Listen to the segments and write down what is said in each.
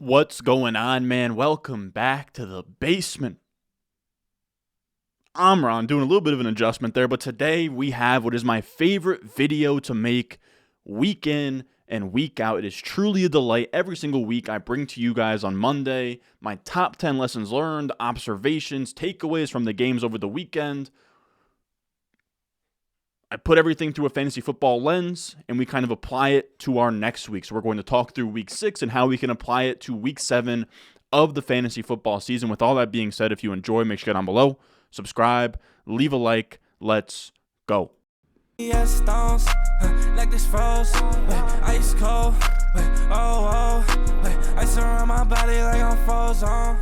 What's going on, man? Welcome back to the basement. I'm Ron, doing a little bit of an adjustment there, but today we have what is my favorite video to make week in and week out. It is truly a delight. Every single week I bring to you guys on Monday my top 10 lessons learned, observations, takeaways from the games over the weekend. I put everything through a fantasy football lens, and we kind of apply it to our next week. So we're going to talk through week 6 and how we can apply it to week 7 of the fantasy football season. With all that being said, if you enjoy, make sure you get down below, subscribe, leave a like. Let's go. Like this froze, ice cold, ice around my body like I'm frozen.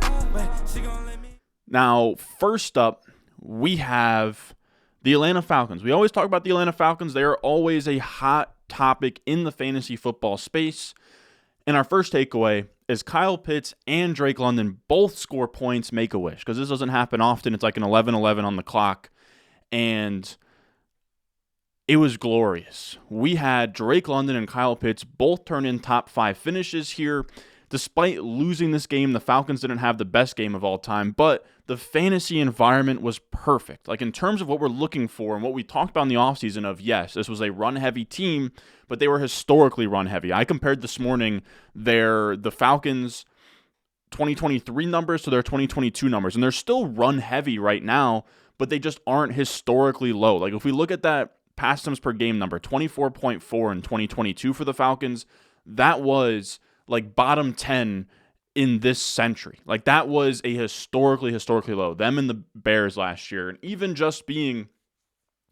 Now, first up, we have the Atlanta Falcons. We always talk about the Atlanta Falcons. They are always a hot topic in the fantasy football space. And our first takeaway is Kyle Pitts and Drake London both score points, make a wish. Because this doesn't happen often. It's like an 11-11 on the clock. And it was glorious. We had Drake London and Kyle Pitts both turn in top 5 finishes here. Despite losing this game, the Falcons didn't have the best game of all time, but the fantasy environment was perfect. Like in terms of what we're looking for and what we talked about in the offseason of, yes, this was a run-heavy team, but they were historically run-heavy. I compared this morning the Falcons' 2023 numbers to their 2022 numbers, and they're still run-heavy right now, but they just aren't historically low. Like if we look at that pass attempts per game number, 24.4 in 2022 for the Falcons, that was like bottom 10 in this century. Like that was a historically low. Them and the Bears last year, and even just being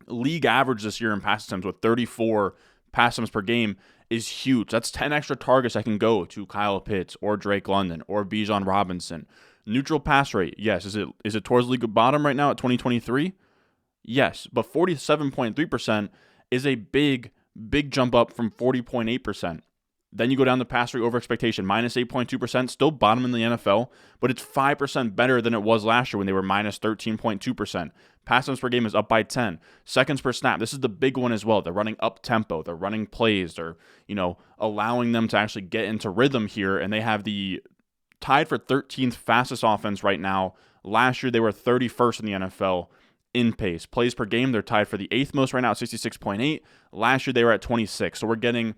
league average this year in pass attempts with 34 pass attempts per game is huge. That's 10 extra targets I can go to Kyle Pitts or Drake London or Bijan Robinson. Neutral pass rate, yes. Is it towards league bottom right now at 2023? Yes, but 47.3% is a big jump up from 40.8%. Then you go down the pass rate over expectation, minus 8.2%, still bottom in the NFL, but it's 5% better than it was last year when they were minus 13.2%. Pass attempts per game is up by 10. Seconds per snap, this is the big one as well. They're running up tempo, they're running plays, they're, allowing them to actually get into rhythm here, and they have the tied for 13th fastest offense right now. Last year they were 31st in the NFL in pace. Plays per game, they're tied for the 8th most right now at 66.8. Last year they were at 26. So we're getting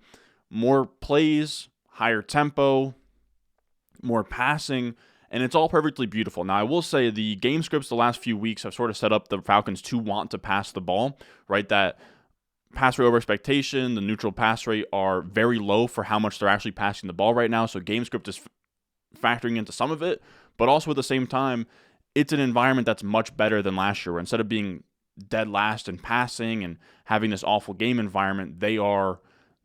more plays, higher tempo, more passing, and it's all perfectly beautiful. Now, I will say the game scripts the last few weeks have sort of set up the Falcons to want to pass the ball, right? That pass rate over expectation, the neutral pass rate are very low for how much they're actually passing the ball right now, so game script is factoring into some of it, but also at the same time, it's an environment that's much better than last year, where instead of being dead last in passing and having this awful game environment, they are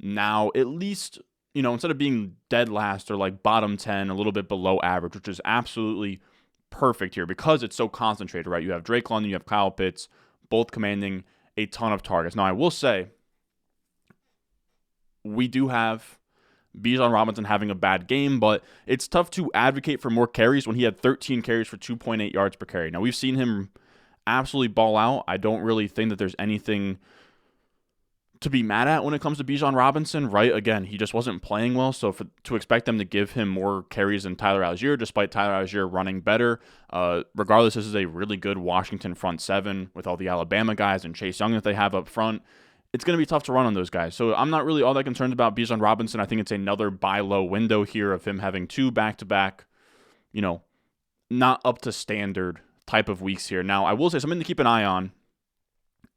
now at least, instead of being dead last, they're like bottom 10, a little bit below average, which is absolutely perfect here because it's so concentrated, right? You have Drake London, you have Kyle Pitts, both commanding a ton of targets. Now, I will say, we do have Bijan Robinson having a bad game, but it's tough to advocate for more carries when he had 13 carries for 2.8 yards per carry. Now, we've seen him absolutely ball out. I don't really think that there's anything to be mad at when it comes to Bijan Robinson, right? Again, he just wasn't playing well, so to expect them to give him more carries than Tyler Algier, despite Tyler Algier running better, regardless, this is a really good Washington front seven with all the Alabama guys and Chase Young that they have up front. It's going to be tough to run on those guys, so I'm not really all that concerned about Bijan Robinson. I think it's another buy low window here of him having 2 back-to-back, not up to standard type of weeks here. Now, I will say something to keep an eye on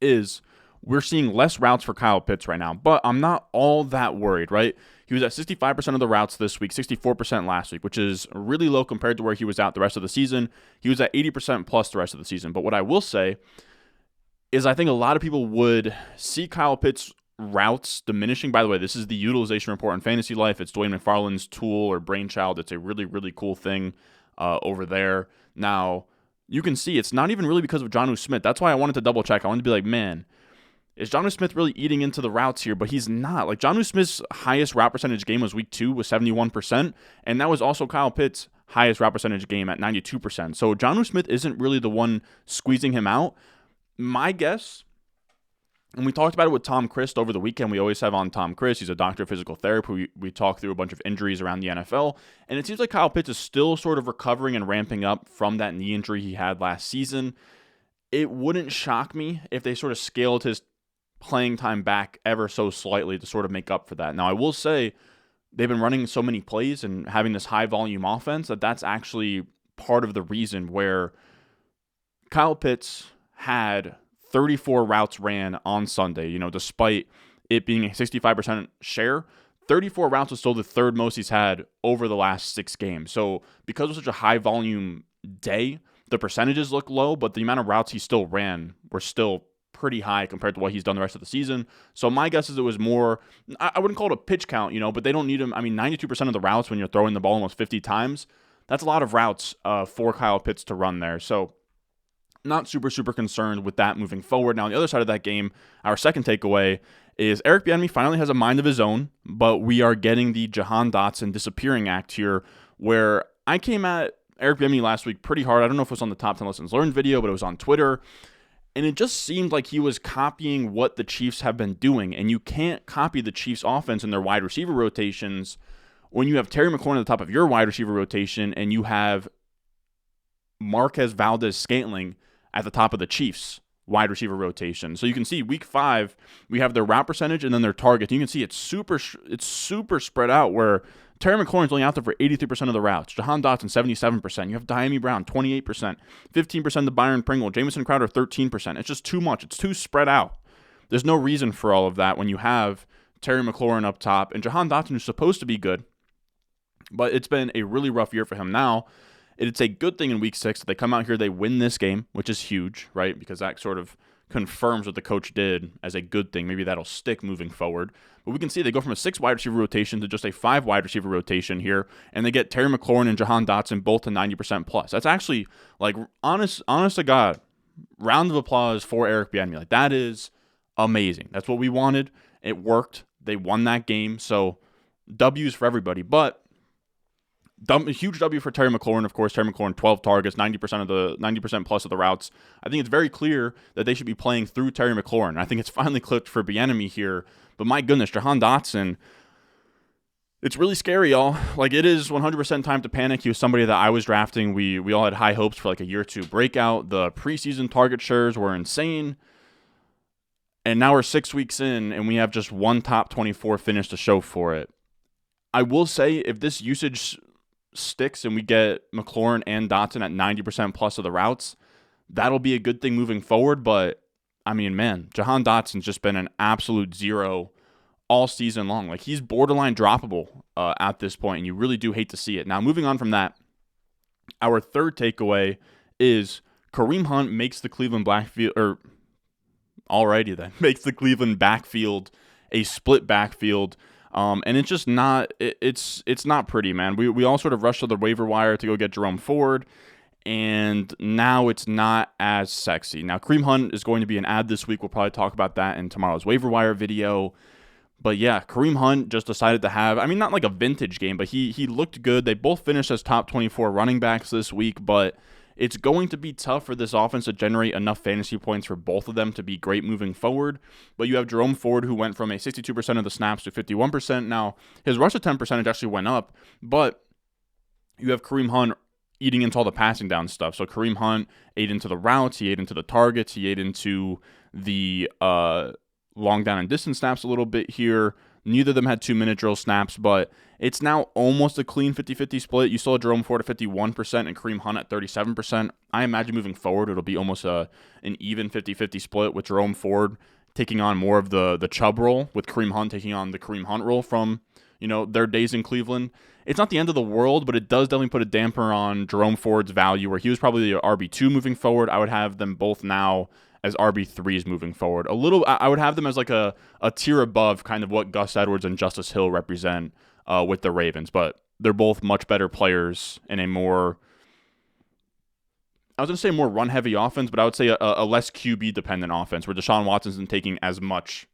is we're seeing less routes for Kyle Pitts right now, but I'm not all that worried, right? He was at 65% of the routes this week, 64% last week, which is really low compared to where he was at the rest of the season. He was at 80% plus the rest of the season. But what I will say is I think a lot of people would see Kyle Pitts' routes diminishing. By the way, this is the utilization report in Fantasy Life. It's Dwayne McFarland's tool or brainchild. It's a really, really cool thing over there. Now, you can see it's not even really because of Jonnu Smith. That's why I wanted to double check. I wanted to be like, man, is Jonnu Smith really eating into the routes here? But he's not. Like, Jonnu Smith's highest route percentage game was week 2 with 71%, and that was also Kyle Pitts' highest route percentage game at 92%. So Jonnu Smith isn't really the one squeezing him out. My guess And we talked about it with Tom Christ over the weekend. We always have on Tom Christ. He's a doctor of physical therapy. We talk through a bunch of injuries around the NFL. And it seems like Kyle Pitts is still sort of recovering and ramping up from that knee injury he had last season. It wouldn't shock me if they sort of scaled his playing time back ever so slightly to sort of make up for that. Now, I will say they've been running so many plays and having this high volume offense that's actually part of the reason where Kyle Pitts had 34 routes ran on Sunday, despite it being a 65% share. 34 routes was still the third most he's had over the last 6 games. So because it was such a high volume day, the percentages look low, but the amount of routes he still ran were still pretty high compared to what he's done the rest of the season. So my guess is it was more, I wouldn't call it a pitch count, but they don't need him. 92% of the routes when you're throwing the ball almost 50 times, that's a lot of routes for Kyle Pitts to run there. So not super concerned with that moving forward. Now, on the other side of that game, our second takeaway is Eric Bieniemy finally has a mind of his own, but we are getting the Jahan Dotson disappearing act here, where I came at Eric Bieniemy last week pretty hard. I don't know if it was on the top 10 lessons learned video, but it was on Twitter, and it just seemed like he was copying what the Chiefs have been doing, and you can't copy the Chiefs' offense and their wide receiver rotations when you have Terry McLaurin at the top of your wide receiver rotation and you have Marquez Valdes-Scantling at the top of the Chiefs wide receiver rotation. So you can see week 5, we have their route percentage and then their targets. You can see it's super spread out, where Terry McLaurin's only out there for 83% of the routes. Jahan Dotson, 77%. You have Diami Brown, 28%. 15% to Byron Pringle. Jameson Crowder, 13%. It's just too much. It's too spread out. There's no reason for all of that when you have Terry McLaurin up top and Jahan Dotson, who's supposed to be good. But it's been a really rough year for him. Now, it's a good thing in week 6 that they come out here, they win this game, which is huge, right? Because that sort of confirms what the coach did as a good thing. Maybe that'll stick moving forward. But we can see they go from a 6 wide receiver rotation to just a 5 wide receiver rotation here, and they get Terry McLaurin and Jahan Dotson both to 90% plus. That's actually, honest to God, round of applause for Eric Bieniemy. That is amazing. That's what we wanted. It worked. They won that game. So W's for everybody. But a huge W for Terry McLaurin, of course. Terry McLaurin, 12 targets, 90% plus of the routes. I think it's very clear that they should be playing through Terry McLaurin. I think it's finally clicked for Bieniemy here. But my goodness, Jahan Dotson, it's really scary, y'all. It is 100% time to panic. He was somebody that I was drafting. We all had high hopes for a year or two breakout. The preseason target shares were insane. And now we're 6 weeks in, and we have just one top 24 finish to show for it. I will say, if this usage sticks and we get McLaurin and Dotson at 90% plus of the routes, that'll be a good thing moving forward. But Jahan Dotson's just been an absolute zero all season long. He's borderline droppable at this point, and you really do hate to see it. Now, moving on from that, our third takeaway is Kareem Hunt makes the Cleveland backfield a split backfield. And it's just not, it's not pretty, man. We all sort of rushed to the waiver wire to go get Jerome Ford, and now it's not as sexy. Now, Kareem Hunt is going to be an ad this week. We'll probably talk about that in tomorrow's waiver wire video. But yeah, Kareem Hunt just decided to have, not like a vintage game, but he looked good. They both finished as top 24 running backs this week, but it's going to be tough for this offense to generate enough fantasy points for both of them to be great moving forward. But you have Jerome Ford, who went from a 62% of the snaps to 51%. Now, his rush attempt percentage actually went up, but you have Kareem Hunt eating into all the passing down stuff. So Kareem Hunt ate into the routes, he ate into the targets, he ate into the long down and distance snaps a little bit here. Neither of them had 2-minute drill snaps, but it's now almost a clean 50-50 split. You saw Jerome Ford at 51% and Kareem Hunt at 37%. I imagine moving forward, it'll be almost an even 50-50 split, with Jerome Ford taking on more of the Chubb role, with Kareem Hunt taking on the Kareem Hunt role from their days in Cleveland. It's not the end of the world, but it does definitely put a damper on Jerome Ford's value, where he was probably the RB2 moving forward. I would have them both now as RB3s moving forward. I would have them as a tier above kind of what Gus Edwards and Justice Hill represent with the Ravens, but they're both much better players in a more, I was going to say more run-heavy offense, but I would say a less QB-dependent offense, where Deshaun Watson isn't taking as much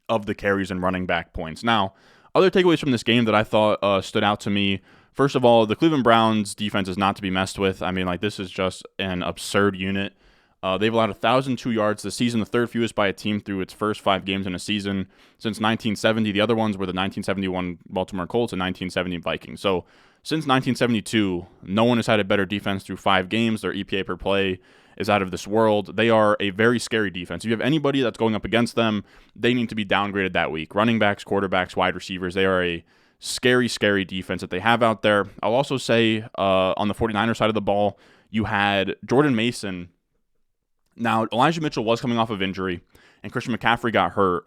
of the carries and running back points. Now, other takeaways from this game that I thought stood out to me, first of all, the Cleveland Browns defense is not to be messed with. This is just an absurd unit. They've allowed 1,002 yards this season, the third fewest by a team through its first 5 games in a season since 1970. The other ones were the 1971 Baltimore Colts and 1970 Vikings. So since 1972, no one has had a better defense through 5 games. Their EPA per play is out of this world. They are a very scary defense. If you have anybody that's going up against them, they need to be downgraded that week. Running backs, quarterbacks, wide receivers, they are a scary, scary defense that they have out there. I'll also say on the 49ers side of the ball, you had Jordan Mason. Now, Elijah Mitchell was coming off of injury, and Christian McCaffrey got hurt.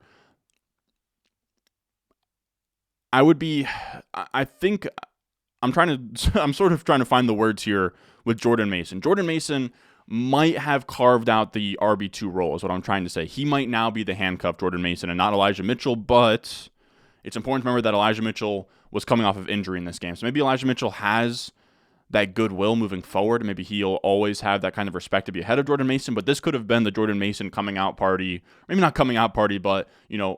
I'm sort of trying to find the words here with Jordan Mason. Jordan Mason might have carved out the RB2 role, is what I'm trying to say. He might now be the handcuffed Jordan Mason and not Elijah Mitchell, but it's important to remember that Elijah Mitchell was coming off of injury in this game. So maybe Elijah Mitchell has that goodwill moving forward. Maybe he'll always have that kind of respect to be ahead of Jordan Mason, but this could have been the Jordan Mason coming out party. Maybe not coming out party, but,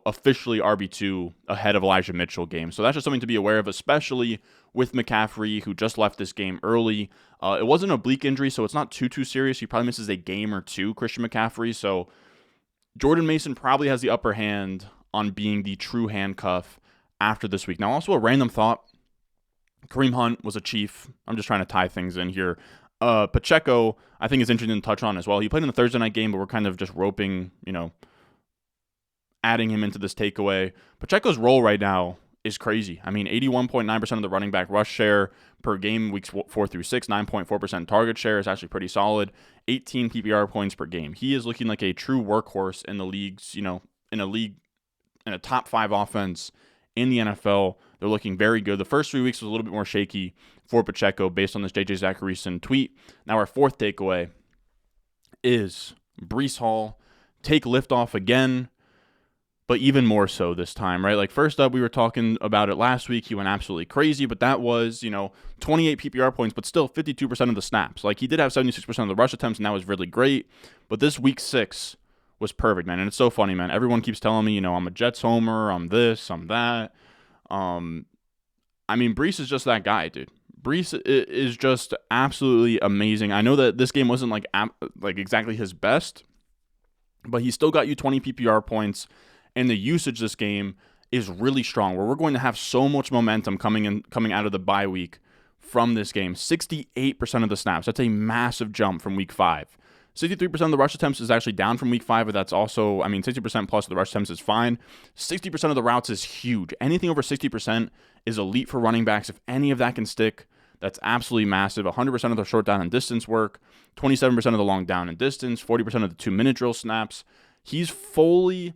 officially RB2 ahead of Elijah Mitchell game. So that's just something to be aware of, especially with McCaffrey, who just left this game early. It wasn't an oblique injury, so it's not too serious. He probably misses a game or two, Christian McCaffrey. So Jordan Mason probably has the upper hand on being the true handcuff after this week. Now, also a random thought. Kareem Hunt was a Chief. I'm just trying to tie things in here. Pacheco, I think, is interesting to touch on as well. He played in the Thursday night game, but we're kind of just roping, adding him into this takeaway. Pacheco's role right now is crazy. I mean, 81.9% of the running back rush share per game, weeks 4 through 6, 9.4% target share is actually pretty solid. 18 PPR points per game. He is looking like a true workhorse in the leagues, in a top 5 offense in the NFL. They're looking very good. The first 3 weeks was a little bit more shaky for Pacheco based on this J.J. Zacharyson tweet. Now our fourth takeaway is Breece Hall take liftoff again, but even more so this time, right? Like, first up, we were talking about it last week. He went absolutely crazy, but that was, 28 PPR points, but still 52% of the snaps. Like, he did have 76% of the rush attempts, and that was really great. But this week 6 was perfect, man. And it's so funny, man. Everyone keeps telling me, I'm a Jets homer, I'm this, I'm that. Breece is just that guy, dude. Breece is just absolutely amazing. I know that this game wasn't like exactly his best, but he still got you 20 PPR points, and the usage this game is really strong, where we're going to have so much momentum coming out of the bye week from this game. 68% of the snaps. That's a massive jump from week 5. 63% of the rush attempts is actually down from week 5, but that's also, 60% plus of the rush attempts is fine. 60% of the routes is huge. Anything over 60% is elite for running backs. If any of that can stick, that's absolutely massive. 100% of the short down and distance work, 27% of the long down and distance, 40% of the 2-minute drill snaps. He's fully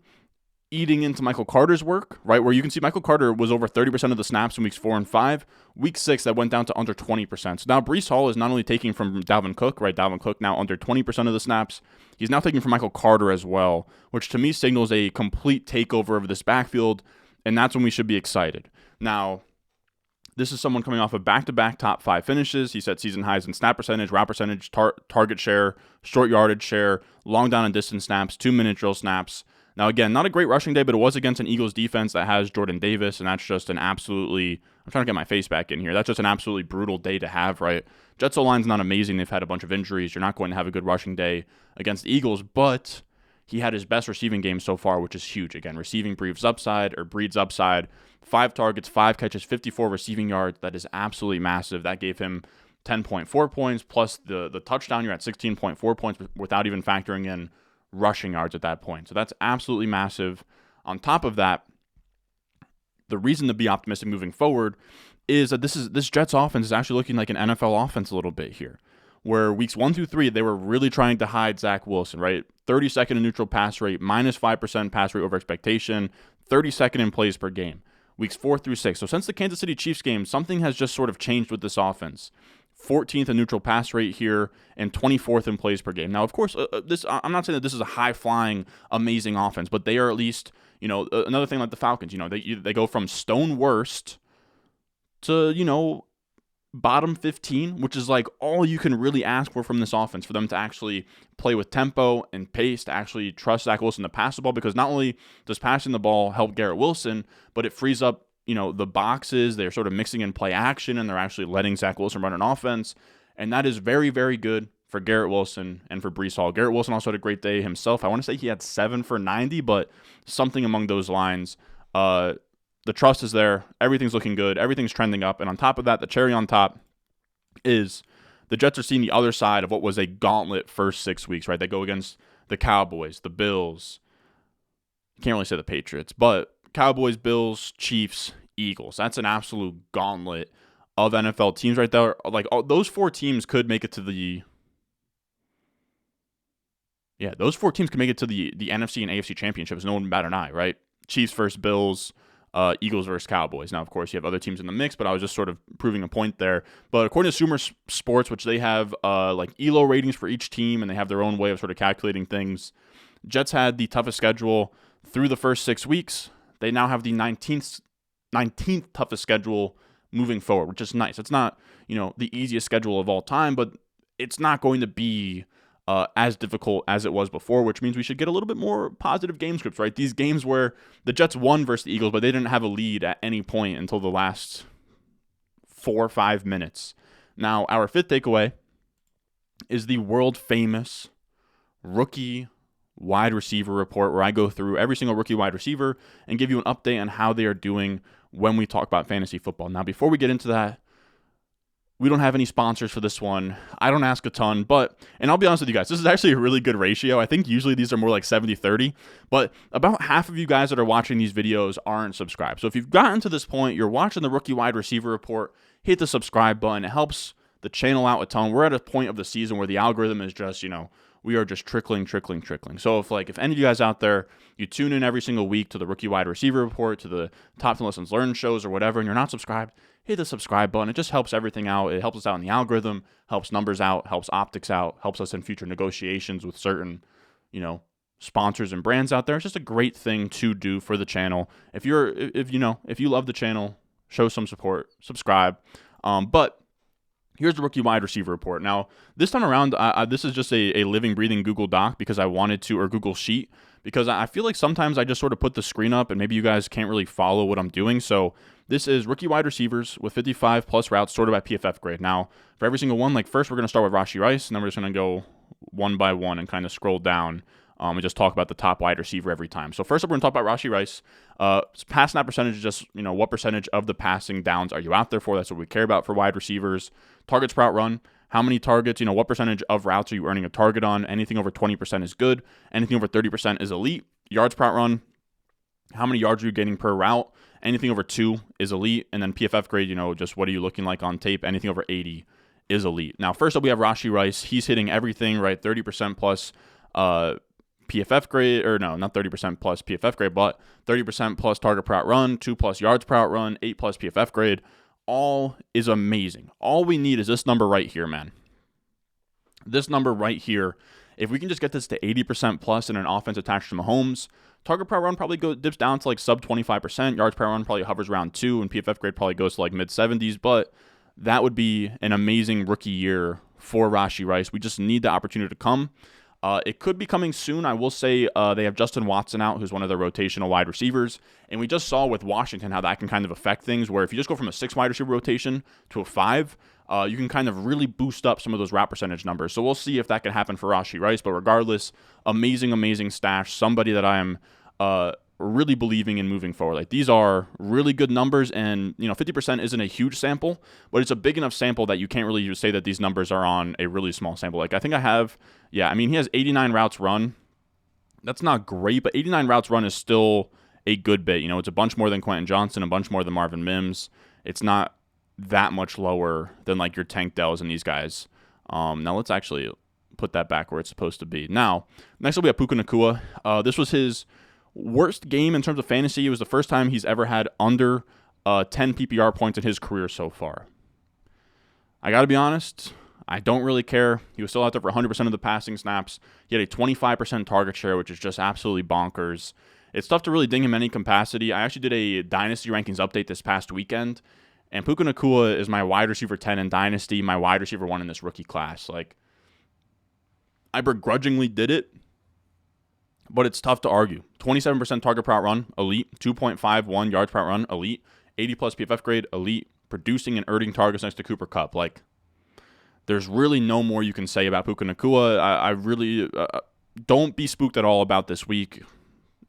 eating into Michael Carter's work, right? Where you can see Michael Carter was over 30% of the snaps in weeks 4 and 5. Week 6, that went down to under 20%. So now Breece Hall is not only taking from Dalvin Cook, right? Dalvin Cook now under 20% of the snaps. He's now taking from Michael Carter as well, which to me signals a complete takeover of this backfield, and that's when we should be excited. Now, this is someone coming off of back-to-back top 5 finishes. He set season highs in snap percentage, route percentage, target share, short yardage share, long down and distance snaps, 2-minute drill snaps. Now, again, not a great rushing day, but it was against an Eagles defense that has Jordan Davis, and that's just an absolutely – I'm trying to get my face back in here. That's just an absolutely brutal day to have, right? Jets O-line's not amazing. They've had a bunch of injuries. You're not going to have a good rushing day against the Eagles, but he had his best receiving game so far, which is huge. Again, receiving breeds upside. 5 targets, 5 catches, 54 receiving yards. That is absolutely massive. That gave him 10.4 points, plus the touchdown. You're at 16.4 points without even factoring in rushing yards at that point. So that's absolutely massive. On top of that, the reason to be optimistic moving forward is that this Jets offense is actually looking like an NFL offense a little bit here, where weeks 1 through 3, they were really trying to hide Zach Wilson, right? 32nd in neutral pass rate, minus 5% pass rate over expectation, 32nd in plays per game, weeks 4 through 6. So since the Kansas City Chiefs game, something has just sort of changed with this offense. 14th in neutral pass rate here, and 24th in plays per game. Now, of course, I'm not saying that this is a high-flying, amazing offense, but they are at least, another thing like the Falcons, they go from stone worst to, bottom 15, which is like all you can really ask for from this offense, for them to actually play with tempo and pace, to actually trust Zach Wilson to pass the ball, because not only does passing the ball help Garrett Wilson, but it frees up the boxes. They're sort of mixing in play action, and they're actually letting Zach Wilson run an offense. And that is very, very good for Garrett Wilson and for Breece Hall. Garrett Wilson also had a great day himself. I want to say he had 7 for 90, but something among those lines. The trust is there. Everything's looking good. Everything's trending up. And on top of that, the cherry on top is the Jets are seeing the other side of what was a gauntlet first 6 weeks, right? They go against the Cowboys, the Bills. Can't really say the Patriots, but Cowboys, Bills, Chiefs, Eagles. That's an absolute gauntlet of NFL teams right there. Like, those 4 teams could make it to the... Yeah, those 4 teams could make it to the NFC and AFC championships. No one would bat an eye, right? Chiefs versus Bills, Eagles versus Cowboys. Now, of course, you have other teams in the mix, but I was just sort of proving a point there. But according to Sumer Sports, which they have like ELO ratings for each team, and they have their own way of sort of calculating things, Jets had the toughest schedule through the first 6 weeks. They now have the 19th toughest schedule moving forward, which is nice. It's not, the easiest schedule of all time, but it's not going to be as difficult as it was before, which means we should get a little bit more positive game scripts, right? These games where the Jets won versus the Eagles, but they didn't have a lead at any point until the last 4 or 5 minutes. Now, our 5th takeaway is the world-famous rookie wide receiver report, where I go through every single rookie wide receiver and give you an update on how they are doing when we talk about fantasy football. Now, before we get into that, we don't have any sponsors for this one. I don't ask a ton, and I'll be honest with you guys, this is actually a really good ratio. I think usually these are more like 70-30, but about half of you guys that are watching these videos aren't subscribed. So if you've gotten to this point, you're watching the rookie wide receiver report, hit the subscribe button. It helps the channel out a ton. We're at a point of the season where the algorithm is just, we are just trickling. So if any of you guys out there, you tune in every single week to the rookie wide receiver report, to the top 10 lessons learned shows or whatever, and you're not subscribed, hit the subscribe button. It just helps everything out. It helps us out in the algorithm, helps numbers out, helps optics out, helps us in future negotiations with certain, sponsors and brands out there. It's just a great thing to do for the channel. If you love the channel, show some support, subscribe. But here's the rookie wide receiver report. Now, this time around, this is just a living, breathing Google Doc because I wanted to, or Google Sheet, because I feel like sometimes I just sort of put the screen up and maybe you guys can't really follow what I'm doing. So this is rookie wide receivers with 55 plus routes sorted by PFF grade. Now, for every single one, first we're going to start with Rashee Rice, and then we're just going to go one by one and kind of scroll down and just talk about the top wide receiver every time. So first up, we're going to talk about Rashee Rice. Pass snap percentage is just, what percentage of the passing downs are you out there for? That's what we care about for wide receivers. Targets per route run. How many targets, what percentage of routes are you earning a target on? Anything over 20% is good. Anything over 30% is elite. Yards per route run. How many yards are you getting per route? Anything over 2 is elite. And then PFF grade, just what are you looking like on tape? Anything over 80 is elite. Now, first up, we have Rashee Rice. He's hitting everything, right? 30% plus PFF grade, or no, not 30% plus PFF grade, but 30% plus target per route run, 2 plus yards per route run, 8 plus PFF grade. All is amazing. All we need is this number right here, man. This number right here. If we can just get this to 80% plus in an offense attached to Mahomes, target per run probably dips down to sub 25%. Yards per run probably hovers around 2, and PFF grade probably goes to mid 70s. But that would be an amazing rookie year for Rashee Rice. We just need the opportunity to come. It could be coming soon. I will say they have Justin Watson out, who's one of their rotational wide receivers. And we just saw with Washington how that can kind of affect things, where if you just go from a 6 wide receiver rotation to a 5, you can kind of really boost up some of those route percentage numbers. So we'll see if that can happen for Rashee Rice. But regardless, amazing stash. Somebody that I am really believing in moving forward. These are really good numbers, and 50% isn't a huge sample, but it's a big enough sample that you can't really say that these numbers are on a really small sample. I think I have, he has 89 routes run. That's not great, but 89 routes run is still a good bit. It's a bunch more than Quentin Johnson, a bunch more than Marvin Mims. It's not that much lower than your Tank Dells and these guys. Now let's actually put that back where it's supposed to be. Now, next up we have Puka Nacua. This was his worst game in terms of fantasy. It was the first time he's ever had under 10 PPR points in his career so far. I got to be honest, I don't really care. He was still out there for 100% of the passing snaps. He had a 25% target share, which is just absolutely bonkers. It's tough to really ding him in any capacity. I actually did a Dynasty Rankings update this past weekend, and Puka Nacua is my wide receiver 10 in Dynasty, my wide receiver 1 in this rookie class. I begrudgingly did it, but it's tough to argue. 27% target per route run, elite. 2.51 yards per route run, elite. 80 plus PFF grade, elite. Producing and earning targets next to Cooper Kupp. There's really no more you can say about Puka Nacua. I really don't be spooked at all about this week.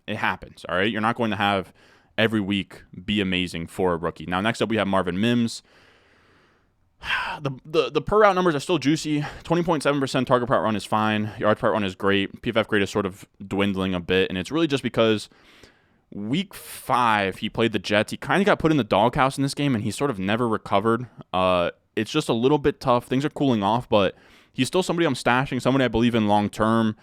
It happens, all right? You're not going to have every week be amazing for a rookie. Now, next up, we have Marvin Mims. The per route numbers are still juicy. 20.7% target per route run is fine. Yards per route run is great. PFF grade is sort of dwindling a bit, and it's really just because week 5 he played the Jets. He kind of got put in the doghouse in this game, and he sort of never recovered. It's just a little bit tough. Things are cooling off, but he's still somebody I'm stashing, somebody I believe in long term.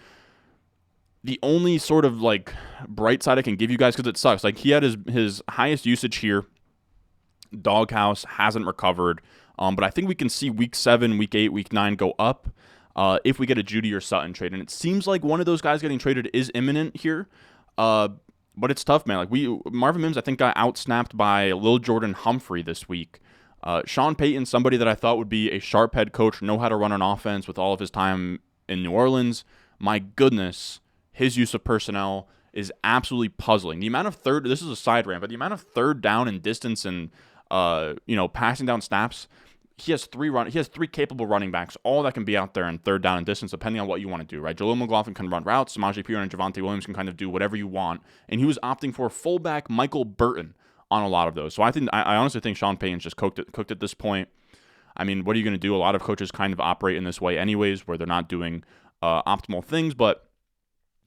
The only sort of like bright side I can give you guys, because it sucks, like he had his highest usage here. Doghouse hasn't recovered. But I think we can see week 7, week 8, week 9 go up if we get a Judy or Sutton trade. And it seems like one of those guys getting traded is imminent here. But it's tough, man. Like Marvin Mims, I think, got outsnapped by Lil Jordan Humphrey this week. Sean Payton, somebody that I thought would be a sharp head coach, know how to run an offense with all of his time in New Orleans. My goodness, his use of personnel is absolutely puzzling. The amount of this is a side rant, but the amount of third down and distance and passing down snaps. He has three capable running backs, all that can be out there in third down and distance, depending on what you want to do, right? Jaleel McLaughlin can run routes. Samaje Perine and Javonte Williams can kind of do whatever you want. And he was opting for fullback Michael Burton on a lot of those. So I honestly think Sean Payton's just cooked at this point. I mean, what are you going to do? A lot of coaches kind of operate in this way anyways, where they're not doing optimal things. But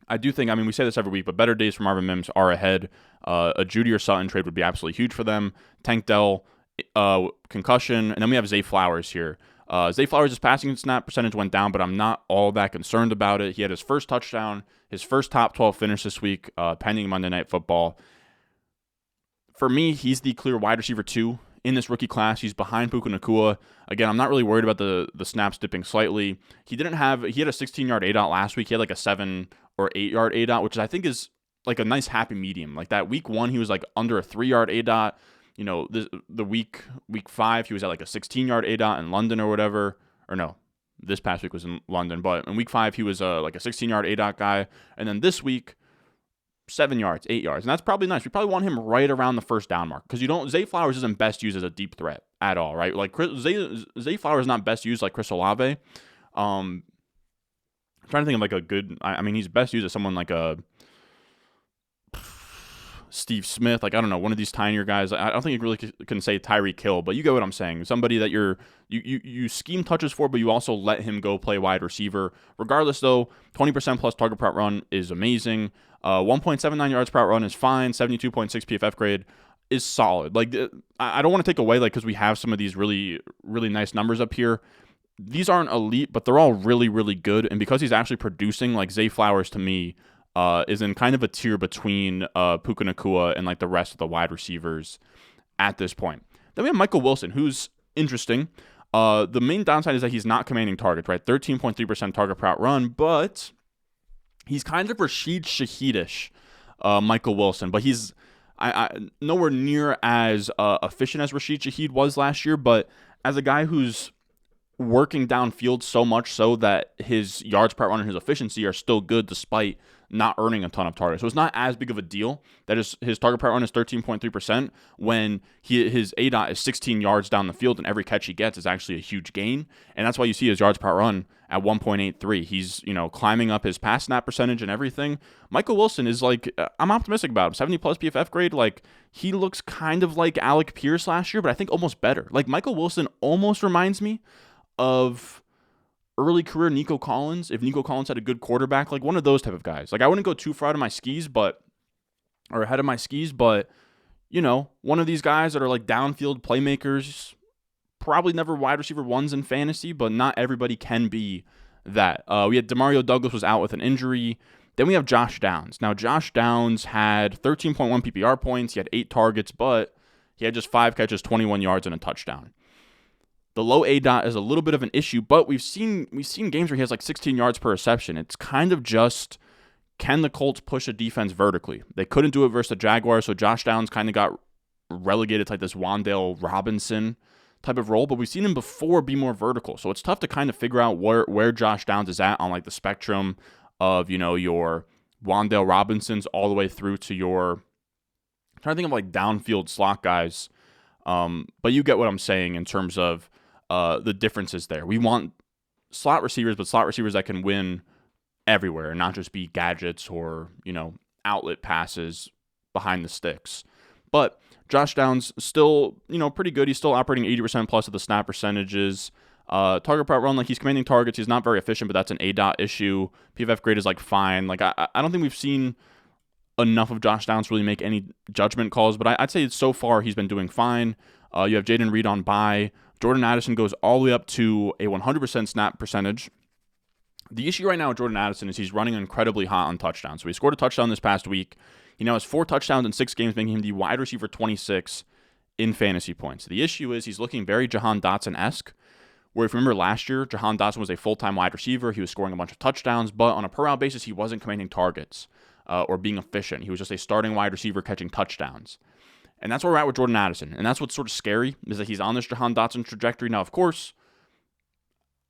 I do think, I mean, we say this every week, but better days for Marvin Mims are ahead. A Judy or Sutton trade would be absolutely huge for them. Tank Dell, concussion, and then we have Zay Flowers here. Zay Flowers' passing snap percentage went down, but I'm not all that concerned about it. He had his first touchdown, his first top 12 finish this week, pending Monday Night Football. For me, he's the clear wide receiver 2 in this rookie class. He's behind Puka Nacua. Again, I'm not really worried about the snaps dipping slightly. He had a 16-yard ADOT last week. He had like a 7 or 8-yard ADOT, which I think is like a nice happy medium. Like that week 1, he was like under a 3-yard ADOT. You know, the week 5, he was at like a 16-yard ADOT in London or whatever. Or no, this past week was in London. But in week 5, he was like a 16-yard ADOT guy. And then this week, 7 yards, 8 yards. And that's probably nice. We probably want him right around the first down mark. Because Zay Flowers isn't best used as a deep threat at all, right? Like Zay Flowers is not best used like Chris Olave. I'm trying to think of like a good, I mean, he's best used as someone like a Steve Smith, like I don't know, one of these tinier guys. I don't think you really can say Tyreek Hill, but you get what I'm saying. Somebody that you scheme touches for, but you also let him go play wide receiver. Regardless, though, 20% plus target per run is amazing. 1.79 yards per run is fine. 72.6 PFF grade is solid. Like I don't want to take away like because we have some of these really really nice numbers up here. These aren't elite, but they're all really really good. And because he's actually producing, like Zay Flowers to me. Is in kind of a tier between Puka Nacua and like the rest of the wide receivers at this point. Then we have Michael Wilson, who's interesting. The main downside is that he's not commanding targets, right? 13.3% target per route run, but he's kind of Rashid Shaheed-ish, Michael Wilson. But he's nowhere near as efficient as Rashid Shaheed was last year, but as a guy who's working downfield so much so that his yards per run and his efficiency are still good despite not earning a ton of targets. So it's not as big of a deal that his target per run is 13.3% when his ADOT is 16 yards down the field and every catch he gets is actually a huge gain. And that's why you see his yards per run at 1.83. He's, climbing up his pass snap percentage and everything. Michael Wilson is like, I'm optimistic about him. 70 plus PFF grade. Like he looks kind of like Alec Pierce last year, but I think almost better. Like Michael Wilson almost reminds me of early career Nico Collins, if Nico Collins had a good quarterback, like one of those type of guys. Like I wouldn't go too far out of my skis, or ahead of my skis, but one of these guys that are like downfield playmakers, probably never wide receiver 1s in fantasy, but not everybody can be that. We had Demario Douglas was out with an injury. Then we have Josh Downs. Now Josh Downs had 13.1 PPR points. He had 8 targets, but he had just 5 catches, 21 yards, and a touchdown. The low ADOT is a little bit of an issue, but we've seen games where he has like 16 yards per reception. It's kind of just, can the Colts push a defense vertically? They couldn't do it versus the Jaguars, so Josh Downs kind of got relegated to like this Wan'Dale Robinson type of role, but we've seen him before be more vertical. So it's tough to kind of figure out where Josh Downs is at on like the spectrum of, your Wan'Dale Robinsons all the way through to your, I'm trying to think of like downfield slot guys. But you get what I'm saying in terms of the differences there. We want slot receivers, but slot receivers that can win everywhere and not just be gadgets or, outlet passes behind the sticks. But Josh Downs still, pretty good. He's still operating 80% plus of the snap percentages. Target per run, like he's commanding targets. He's not very efficient, but that's an ADOT issue. PFF grade is like fine. Like I don't think we've seen enough of Josh Downs to really make any judgment calls, but I'd say so far he's been doing fine. You have Jaden Reed on bye. Jordan Addison goes all the way up to a 100% snap percentage. The issue right now with Jordan Addison is he's running incredibly hot on touchdowns. So he scored a touchdown this past week. He now has 4 touchdowns in 6 games, making him the wide receiver 26 in fantasy points. The issue is he's looking very Jahan Dotson-esque, where if you remember last year, Jahan Dotson was a full-time wide receiver. He was scoring a bunch of touchdowns, but on a per-route basis, he wasn't commanding targets or being efficient. He was just a starting wide receiver catching touchdowns. And that's where we're at with Jordan Addison. And that's what's sort of scary, is that he's on this Jahan Dotson trajectory. Now, of course,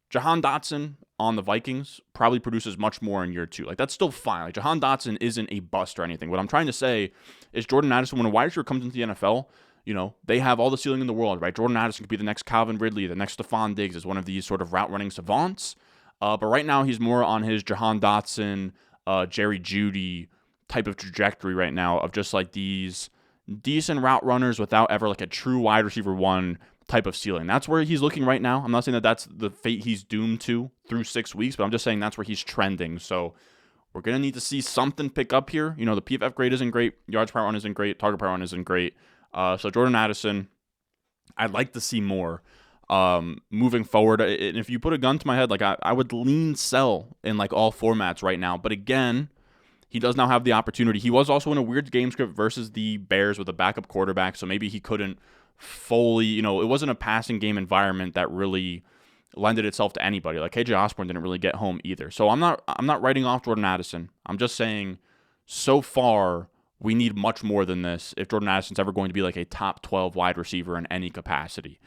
Jahan Dotson on the Vikings probably produces much more in year 2. Like, that's still fine. Like, Jahan Dotson isn't a bust or anything. What I'm trying to say is Jordan Addison, when a wide receiver comes into the NFL, they have all the ceiling in the world, right? Jordan Addison could be the next Calvin Ridley, the next Stephon Diggs is one of these sort of route running savants. But right now he's more on his Jahan Dotson, Jerry Jeudy type of trajectory right now of just like these decent route runners without ever like a true wide receiver 1 type of ceiling. That's where he's looking right now. I'm not saying that that's the fate he's doomed to through 6 weeks, but I'm just saying that's where he's trending. So we're going to need to see something pick up here. The PFF grade isn't great. Yards per run isn't great. Target per run isn't great. So Jordan Addison, I'd like to see more moving forward. And if you put a gun to my head, like I would lean sell in like all formats right now. But again, he does now have the opportunity. He was also in a weird game script versus the Bears with a backup quarterback, so maybe he couldn't fully, it wasn't a passing game environment that really lended itself to anybody. Like KJ Osborne didn't really get home either. So I'm not writing off Jordan Addison. I'm just saying so far we need much more than this if Jordan Addison's ever going to be like a top 12 wide receiver in any capacity.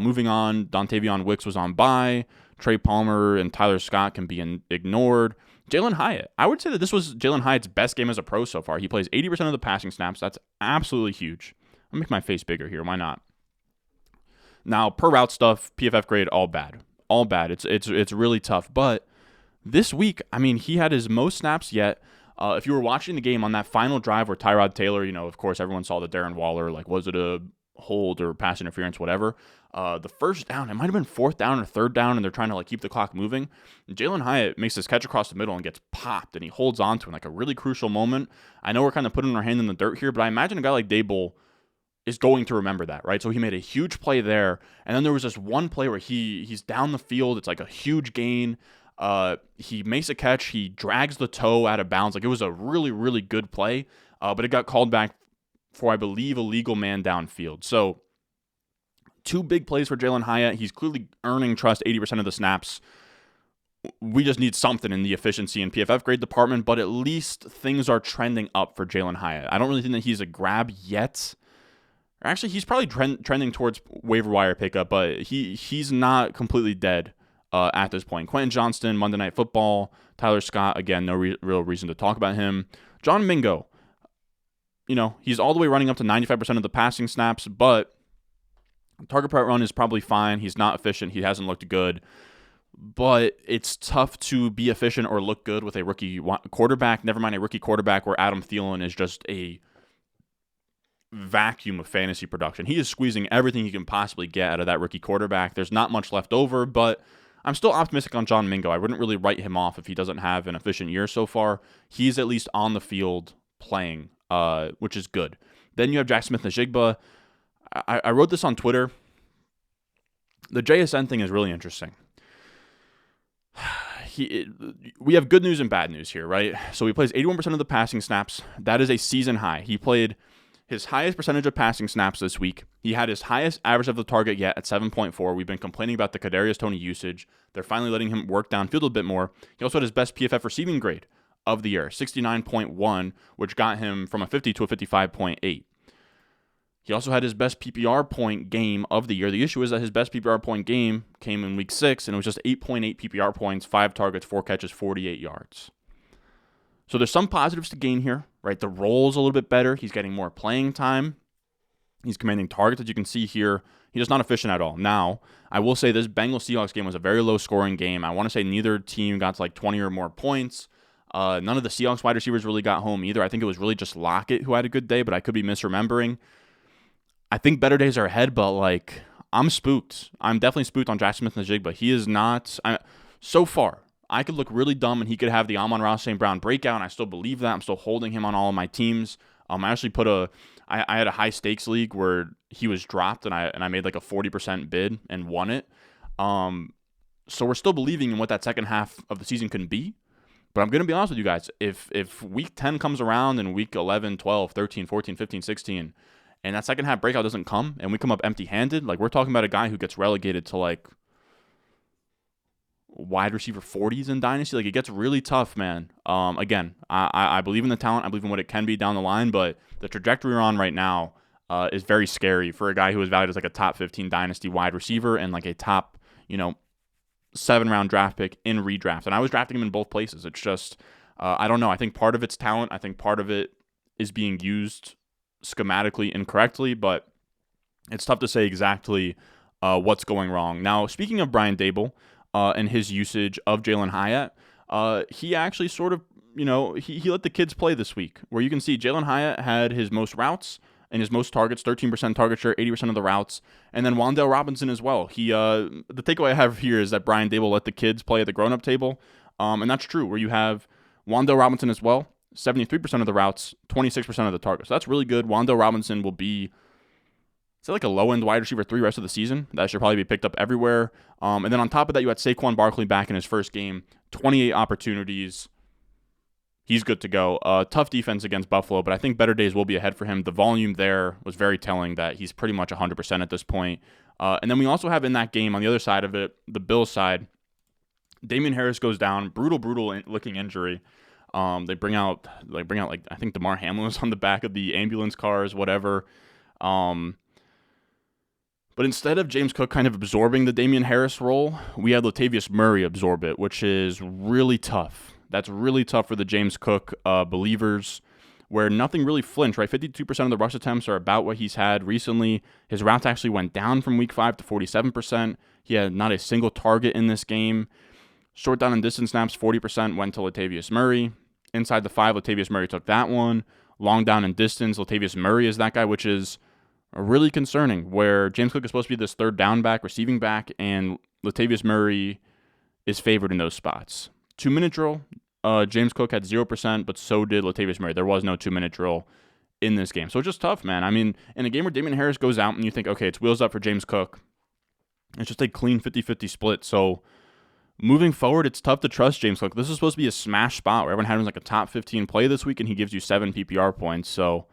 Moving on, Dontavion Wicks was on bye. Trey Palmer and Tyler Scott can be ignored. Jalen Hyatt. I would say that this was Jalen Hyatt's best game as a pro so far. He plays 80% of the passing snaps. That's absolutely huge. I'll make my face bigger here. Why not? Now, per route stuff, PFF grade, all bad. All bad. It's really tough. But this week, he had his most snaps yet. If you were watching the game on that final drive where Tyrod Taylor, of course, everyone saw the Darren Waller, like, was it a hold or pass interference, whatever. The first down, it might have been 4th down or 3rd down, and they're trying to like keep the clock moving. Jalen Hyatt makes this catch across the middle and gets popped, and he holds on to it in like a really crucial moment. I know we're kind of putting our hand in the dirt here, but I imagine a guy like Daboll is going to remember that, right? So he made a huge play there, and then there was this one play where he's down the field. It's like a huge gain. He makes a catch. He drags the toe out of bounds. Like, it was a really, really good play, but it got called back for, I believe, a legal man downfield. So 2 big plays for Jalen Hyatt. He's clearly earning trust 80% of the snaps. We just need something in the efficiency and PFF grade department, but at least things are trending up for Jalen Hyatt. I don't really think that he's a grab yet. Actually, he's probably trending towards waiver wire pickup, but he's not completely dead at this point. Quentin Johnston, Monday Night Football. Tyler Scott, again, no real reason to talk about him. John Mingo, he's all the way running up to 95% of the passing snaps, but target per run is probably fine. He's not efficient. He hasn't looked good. But it's tough to be efficient or look good with a rookie quarterback. Never mind a rookie quarterback where Adam Thielen is just a vacuum of fantasy production. He is squeezing everything he can possibly get out of that rookie quarterback. There's not much left over, but I'm still optimistic on John Mingo. I wouldn't really write him off if he doesn't have an efficient year so far. He's at least on the field playing, which is good. Then you have Jack Smith-Njigba. I wrote this on Twitter. The JSN thing is really interesting. We have good news and bad news here, right? So he plays 81% of the passing snaps. That is a season high. He played his highest percentage of passing snaps this week. He had his highest average of the target yet at 7.4. We've been complaining about the Kadarius Toney usage. They're finally letting him work downfield a bit more. He also had his best PFF receiving grade of the year, 69.1, which got him from a 50 to a 55.8. He also had his best PPR point game of the year. The issue is that his best PPR point game came in week 6, and it was just 8.8 PPR points, 5 targets, 4 catches, 48 yards. So there's some positives to gain here, right? The role's a little bit better. He's getting more playing time. He's commanding targets, as you can see here. He's just not efficient at all. Now, I will say this Bengals-Seahawks game was a very low-scoring game. I want to say neither team got to like 20 or more points. None of the Seahawks wide receivers really got home either. I think it was really just Lockett who had a good day, but I could be misremembering. I think better days are ahead, but like I'm spooked. I'm definitely spooked on Jackson Smith-Njigba, but he is not. So far, I could look really dumb and he could have the Amon-Ra St. Brown breakout, and I still believe that. I'm still holding him on all of my teams. I actually I had a high stakes league where he was dropped, and I made like a 40% bid and won it. So we're still believing in what that second half of the season can be. But I'm going to be honest with you guys. If week 10 comes around and week 11, 12, 13, 14, 15, 16, and that second half breakout doesn't come and we come up empty-handed, like we're talking about a guy who gets relegated to like wide receiver 40s in Dynasty. Like it gets really tough, man. Again, I believe in the talent. I believe in what it can be down the line, but the trajectory we're on right now is very scary for a guy who is valued as like a top 15 Dynasty wide receiver and like a top, 7-round draft pick in redraft. And I was drafting him in both places. It's just, I don't know. I think part of it's talent. I think part of it is being used schematically incorrectly, but it's tough to say exactly what's going wrong. Now, speaking of Brian Daboll and his usage of Jalen Hyatt, he actually sort of, he let the kids play this week, where you can see Jalen Hyatt had his most routes and his most targets, 13% target share, 80% of the routes, and then Wan'Dale Robinson as well. The takeaway I have here is that Brian Daboll let the kids play at the grown-up table, and that's true, where you have Wan'Dale Robinson as well, 73% of the routes, 26% of the targets. So that's really good. Wan'Dale Robinson will be, is that like a low-end wide receiver 3 rest of the season? That should probably be picked up everywhere. And then on top of that, you had Saquon Barkley back in his first game, 28 opportunities. He's good to go. Tough defense against Buffalo, but I think better days will be ahead for him. The volume there was very telling that he's pretty much 100% at this point. And then we also have in that game on the other side of it, the Bills side, Damien Harris goes down. Brutal looking injury. They bring out like I think DeMar Hamlin was on the back of the ambulance cars, whatever. But instead of James Cook kind of absorbing the Damien Harris role, we had Latavius Murray absorb it, which is really tough. That's really tough for the James Cook believers, where nothing really flinched, right? 52% of the rush attempts are about what he's had recently. His routes actually went down from week 5 to 47%. He had not a single target in this game. Short down and distance snaps, 40% went to Latavius Murray. Inside the 5, Latavius Murray took that one. Long down and distance, Latavius Murray is that guy, which is really concerning, where James Cook is supposed to be this third down back, receiving back, and Latavius Murray is favored in those spots. 2-minute drill, James Cook had 0%, but so did Latavius Murray. There was no 2-minute drill in this game. So it's just tough, man. I mean, in a game where Damien Harris goes out and you think, okay, it's wheels up for James Cook, it's just a clean 50-50 split. So moving forward, it's tough to trust James Cook. This is supposed to be a smash spot where everyone had him as like a top 15 play this week, and he gives you 7 PPR points. So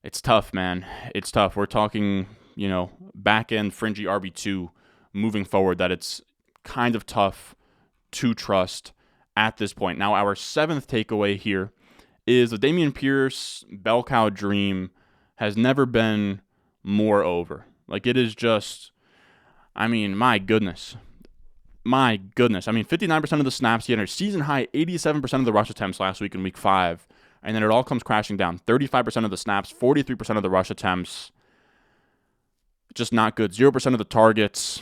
it's tough, man. It's tough. We're talking, back-end fringy RB2 moving forward, that it's kind of tough to trust at this point. Now, our 7th takeaway here is the Dameon Pierce bell cow dream has never been more over. Like, it is just, my goodness. My goodness. 59% of the snaps, he had a season-high 87% of the rush attempts last week in week 5, and then it all comes crashing down. 35% of the snaps, 43% of the rush attempts. Just not good. 0% of the targets.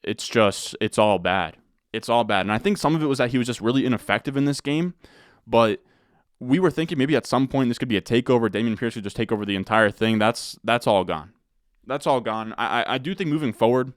It's all bad. It's all bad. And I think some of it was that he was just really ineffective in this game. But we were thinking maybe at some point this could be a takeover. Dameon Pierce could just take over the entire thing. That's all gone. That's all gone. I do think moving forward,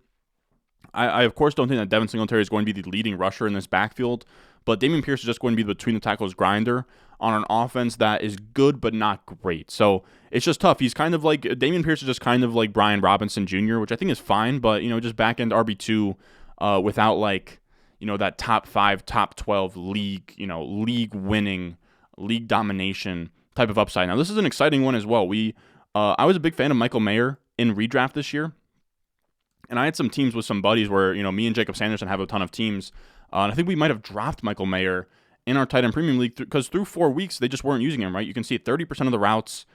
I of course don't think that Devin Singletary is going to be the leading rusher in this backfield. But Dameon Pierce is just going to be the between the tackles grinder on an offense that is good but not great. So it's just tough. He's kind of like, Dameon Pierce is just kind of like Brian Robinson Jr., which I think is fine. But, just back-end RB2 without like, that top 5, top 12 league, league winning, league domination type of upside. Now, this is an exciting one as well. I was a big fan of Michael Mayer in redraft this year. And I had some teams with some buddies where, me and Jacob Sanderson have a ton of teams. And I think we might have dropped Michael Mayer in our tight end premium league because through 4 weeks, they just weren't using him, right? You can see 30% of the routes.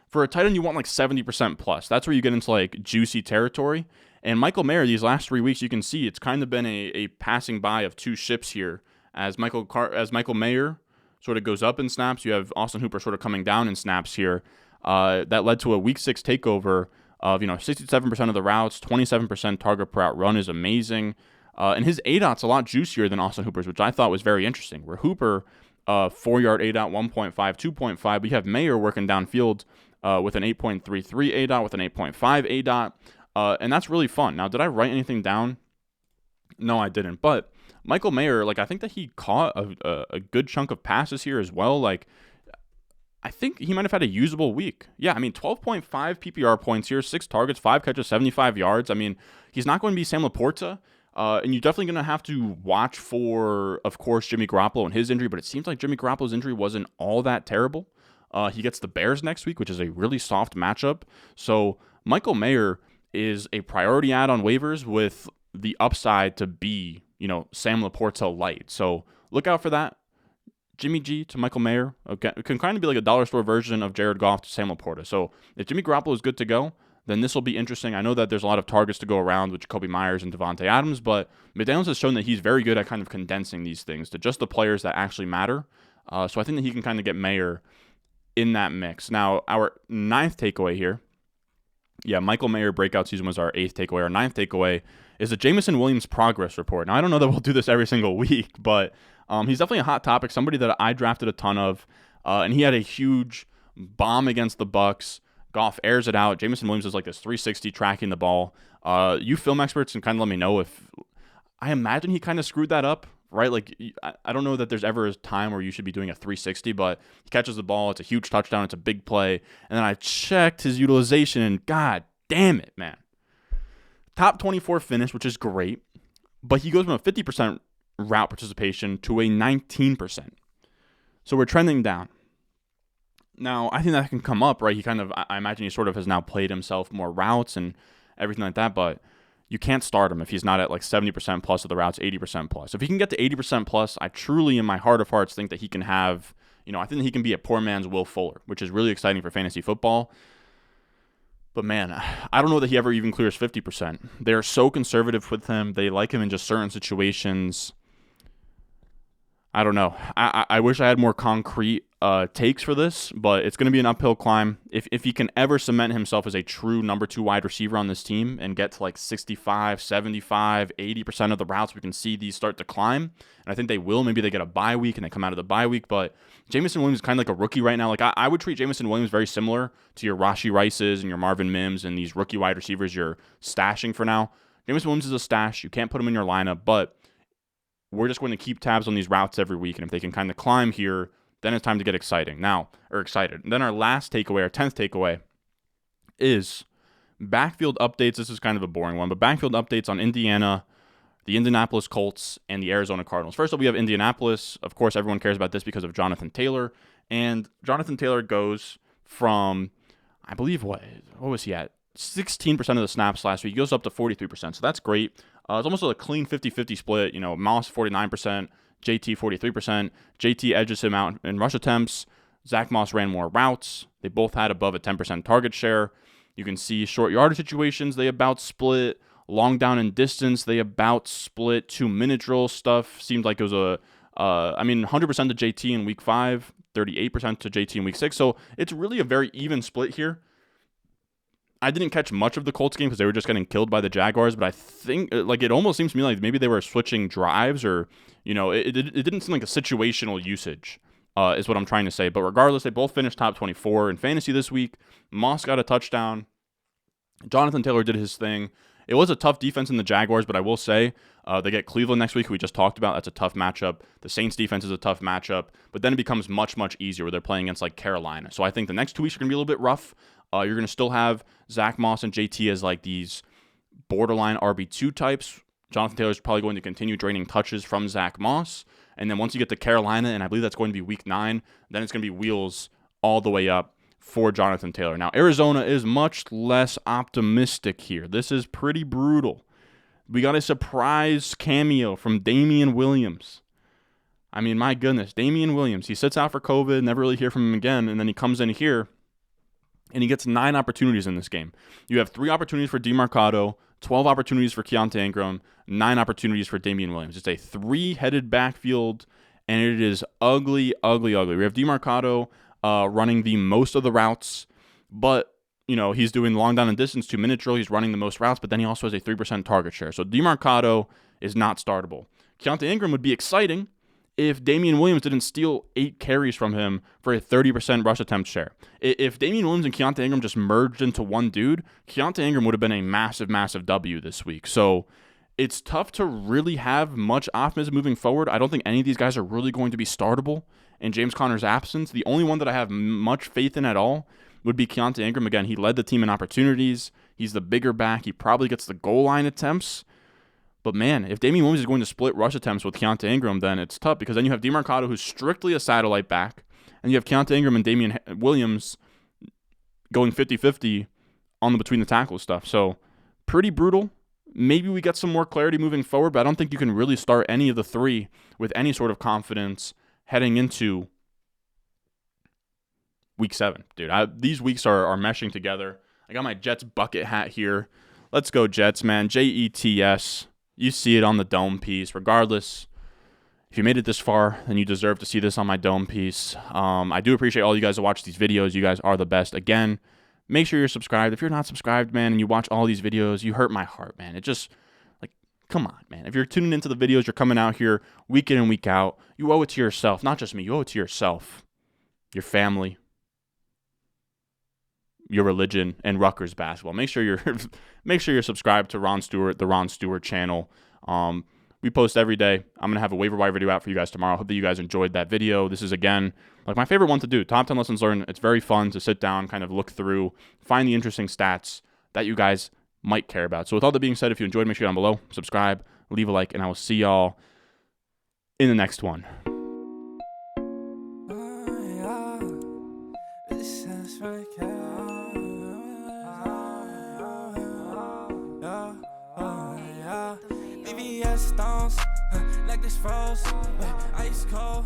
For a tight end, you want like 70% plus. That's where you get into like juicy territory. And Michael Mayer, these last 3 weeks, you can see it's kind of been a passing by of 2 ships here. As Michael Mayer sort of goes up in snaps, you have Austin Hooper sort of coming down in snaps here. That led to a week 6 takeover of 67% of the routes, 27% target per route run is amazing. And his ADOT's a lot juicier than Austin Hooper's, which I thought was very interesting. Where Hooper, 4-yard ADOT, 1.5, 2.5. We have Mayer working downfield with an 8.33 ADOT, with an 8.5 ADOT. And that's really fun. Now, did I write anything down? No, I didn't. But Michael Mayer, I think that he caught a good chunk of passes here as well. I think he might have had a usable week. Yeah, 12.5 PPR points here, 6 targets, 5 catches, 75 yards. He's not going to be Sam Laporta. And you're definitely going to have to watch for, of course, Jimmy Garoppolo and his injury. But it seems like Jimmy Garoppolo's injury wasn't all that terrible. He gets the Bears next week, which is a really soft matchup. So Michael Mayer is a priority ad on waivers with the upside to be, Sam Laporta light. So look out for that. Jimmy G to Michael Mayer. Okay, it can kind of be like a dollar store version of Jared Goff to Sam Laporta. So if Jimmy Garoppolo is good to go, then this will be interesting. I know that there's a lot of targets to go around with Jacoby Myers and Devontae Adams, but McDaniels has shown that he's very good at kind of condensing these things to just the players that actually matter. So I think that he can kind of get Mayer in that mix. Now, our 9th takeaway here. Yeah, Michael Mayer breakout season was our 8th takeaway. Our 9th takeaway is the Jameson Williams progress report. Now, I don't know that we'll do this every single week, but he's definitely a hot topic, somebody that I drafted a ton of, and he had a huge bomb against the Bucs. Goff airs it out. Jameson Williams is like this 360 tracking the ball. You film experts can kind of let me know if I imagine he kind of screwed that up, right? I don't know that there's ever a time where you should be doing a 360, but he catches the ball. It's a huge touchdown. It's a big play. And then I checked his utilization, and God damn it, man. Top 24 finish, which is great, but he goes from a 50% route participation to a 19%. So we're trending down. Now, I think that can come up, right? I imagine he sort of has now played himself more routes and everything like that, but you can't start him if he's not at 70% plus of the routes, 80% plus. If he can get to 80% plus, I truly, in my heart of hearts, think that he can have, I think that he can be a poor man's Will Fuller, which is really exciting for fantasy football. But man, I don't know that he ever even clears 50%. They're so conservative with him. They like him in just certain situations. I don't know. I wish I had more concrete takes for this, but it's going to be an uphill climb. If he can ever cement himself as a true number 2 wide receiver on this team and get to 65, 75, 80% of the routes, we can see these start to climb. And I think they will. Maybe they get a bye week and they come out of the bye week. But Jameson Williams is kind of like a rookie right now. I would treat Jameson Williams very similar to your Rashee Rices and your Marvin Mims and these rookie wide receivers you're stashing for now. Jameson Williams is a stash. You can't put him in your lineup, but we're just going to keep tabs on these routes every week. And if they can kind of climb here, then it's time to get excited. And then our last takeaway, our 10th takeaway, is backfield updates. This is kind of a boring one, but backfield updates on Indiana, the Indianapolis Colts, and the Arizona Cardinals. First up, we have Indianapolis. Of course, everyone cares about this because of Jonathan Taylor. And Jonathan Taylor goes from, I believe, what was he at? 16% of the snaps last week. He goes up to 43%. So that's great. It's almost a clean 50-50 split. Moss 49%, JT 43%. JT edges him out in rush attempts. Zach Moss ran more routes. They both had above a 10% target share. You can see short yardage situations, they about split. Long down and distance, they about split. 2-minute drill stuff seemed like it was 100% to JT in week 5, 38% to JT in week 6. So it's really a very even split here. I didn't catch much of the Colts game because they were just getting killed by the Jaguars, but I think it almost seems to me like maybe they were switching drives or, it didn't seem like a situational usage is what I'm trying to say. But regardless, they both finished top 24 in fantasy this week. Moss got a touchdown. Jonathan Taylor did his thing. It was a tough defense in the Jaguars, but I will say they get Cleveland next week, who we just talked about. That's a tough matchup. The Saints defense is a tough matchup, but then it becomes much, much easier where they're playing against Carolina. So I think the next 2 weeks are going to be a little bit rough. You're going to still have Zach Moss and JT as these borderline RB2 types. Jonathan Taylor's probably going to continue draining touches from Zach Moss. And then once you get to Carolina, and I believe that's going to be week 9, then it's going to be wheels all the way up for Jonathan Taylor. Now, Arizona is much less optimistic here. This is pretty brutal. We got a surprise cameo from Dameon Williams. My goodness, Dameon Williams. He sits out for COVID, never really hear from him again, and then he comes in here, and he gets 9 opportunities in this game. You have 3 opportunities for DeMarcado, 12 opportunities for Keontae Ingram, 9 opportunities for Dameon Williams. It's a 3-headed backfield, and it is ugly, ugly, ugly. We have DeMarcado running the most of the routes. but he's doing long down and distance, 2-minute drill. He's running the most routes, but then he also has a 3% target share. So DeMarcado is not startable. Keontae Ingram would be exciting if Dameon Williams didn't steal 8 carries from him for a 30% rush attempt share. If Dameon Williams and Keontae Ingram just merged into one dude, Keontae Ingram would have been a massive, massive W this week. So it's tough to really have much optimism moving forward. I don't think any of these guys are really going to be startable in James Conner's absence. The only one that I have much faith in at all would be Keontae Ingram. Again, he led the team in opportunities. He's the bigger back. He probably gets the goal line attempts. But man, if Dameon Williams is going to split rush attempts with Keontae Ingram, then it's tough because then you have DeMarcado, who's strictly a satellite back, and you have Keontae Ingram and Dameon Williams going 50-50 on the between the tackle stuff. So pretty brutal. Maybe we get some more clarity moving forward, but I don't think you can really start any of the three with any sort of confidence heading into week 7. Dude, these weeks are meshing together. I got my Jets bucket hat here. Let's go Jets, man. Jets. You see it on the dome piece. Regardless, if you made it this far, then you deserve to see this on my dome piece. I do appreciate all you guys that watch these videos. You guys are the best. Again, make sure you're subscribed. If you're not subscribed, man, and you watch all these videos, you hurt my heart, man. It just, come on, man. If you're tuning into the videos, you're coming out here week in and week out, you owe it to yourself. Not just me. You owe it to yourself, your family, your religion, and Rutgers basketball. Make sure you're subscribed to Ron Stewart, the Ron Stewart channel. We post every day. I'm gonna have a waiver wire video out for you guys tomorrow. Hope that you guys enjoyed that video. This is again my favorite one to do. Top 10 lessons learned. It's very fun to sit down, kind of look through, find the interesting stats that you guys might care about. So with all that being said, if you enjoyed, make sure you're down below, subscribe, leave a like, and I will see y'all in the next one. Stones, like this froze, ice cold.